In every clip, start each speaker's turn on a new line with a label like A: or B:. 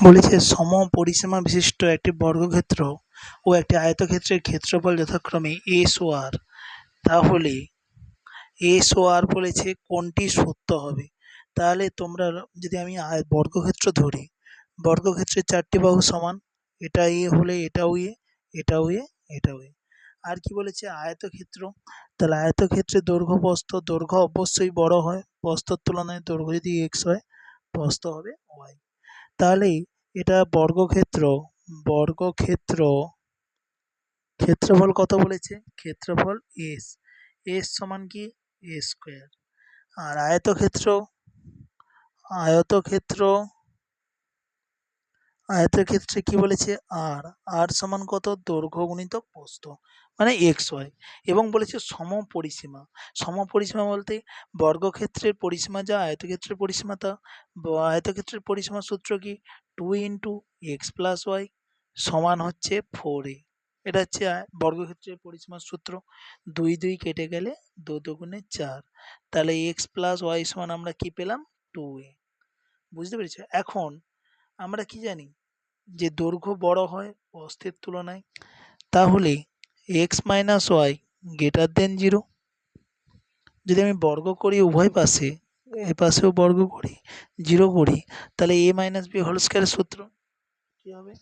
A: বলেছে সমপরিসীমা বিশিষ্ট একটি বর্গক্ষেত্র ও একটি আয়তক্ষেত্রের ক্ষেত্রফল যথাক্রমে এস ও আর, তাহলে এস ও আর বলেছে কোনটি সত্য হবে। তাহলে তোমরা যদি আমি বর্গক্ষেত্র ধরি, বর্গক্ষেত্রের চারটি বাহু সমান, এটা এ হলে এটাও এ, এটাও এ, এটাও এ। আর কি বলেছে আয়তক্ষেত্র, তাহলে আয়তক্ষেত্রের দৈর্ঘ্য প্রস্থ, দৈর্ঘ্য অবশ্যই বড় হয়, প্রস্থর তুলনায় দৈর্ঘ্য যদি এক্স হয় প্রস্থ হবে ওয়াই। তাহলে এটা বর্গক্ষেত্র, বর্গক্ষেত্র ক্ষেত্রফল কত বলেছে, ক্ষেত্রফল এস, এস সমান কি এ স্কোয়ার। আর আয়তক্ষেত্র, আয়তক্ষেত্র আয়তক্ষেত্রে কি বলেছে আর, আর সমান কত দৈর্ঘ্য গুণিত প্রস্থ মানে এক্স ওয়াই। এবং বলেছে সমপরিসীমা, সমপরিসীমা বলতে বর্গক্ষেত্রের পরিসীমা যা আয়তক্ষেত্রের পরিসীমা তা। আয়তক্ষেত্রের পরিসীমার সূত্র কি 2x+y সমান হচ্ছে 4a। এটা হচ্ছে বর্গক্ষেত্রের পরিসীমার সূত্র। 2 2 কেটে গেলে 2 2 4, তাহলে x+y সমান আমরা কি পেলাম 2a। বুঝতে পেরেছ। এখন আমরা কি জানি যে দৈর্ঘ্য বড় হয় প্রস্থের তুলনায়, তাহলে x - y > 0। যদি আমি বর্গ করি উভয় পাশে, এ পাশেও বর্গ করি 0 করি, তাহলে a - b হোল স্কয়ারের সূত্র কি হবে,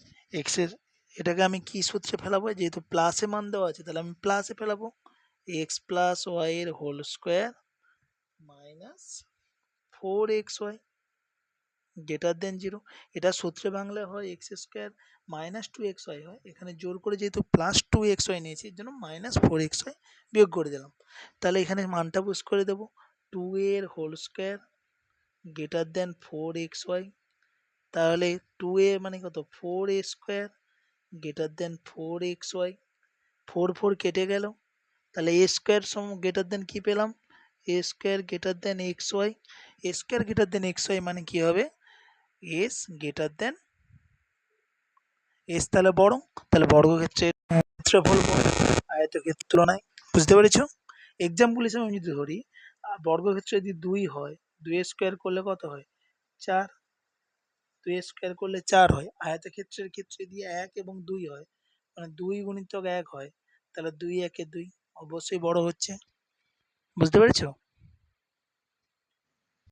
A: x এর এটাকে আমি কি সূত্রে ফেলাবো, যেহেতু প্লাসে মান দেওয়া আছে তাহলে আমি প্লাসে ফেলাবো, x + y এর হোল স্কয়ার মাইনাস 4xy > 0। এটা সূত্রে বাংলায় হয় x² - 2xy হয়, এখানে জোর করে যেহেতু +2xy নিয়েছি এর জন্য -4xy বিয়োগ করে দিলাম। তাহলে এখানে মানটা পুশ করে দেবো, 2 এর হোল স্কয়ার > 4xy, তাহলে 2a মানে কত 4a² > 4xy, 4 4 কেটে গেল, তাহলে a স্কয়ার সম > কি পেলাম, a square > xy, a square > xy মানে কি হবে s s, তাহলে বড়, তাহলে বর্গক্ষেত্রের ক্ষেত্রফল বড় আয়তক্ষেত্রের তুলনায়। বুঝতে পেরেছো। এক্সাম্পল হিসেবে আমি যদি ধরি বর্গক্ষেত্র যদি 2 হয়, 2 স্কয়ার করলে কত হয় 4, 2 স্কয়ার করলে 4 হয়। আয়তক্ষেত্রের ক্ষেত্রে যদি 1 এবং 2 হয়, মানে 2 × 1 হয়, তাহলে 2 × 1 = 2, অবশ্যই বড় হচ্ছে। বুঝতে পেরেছো।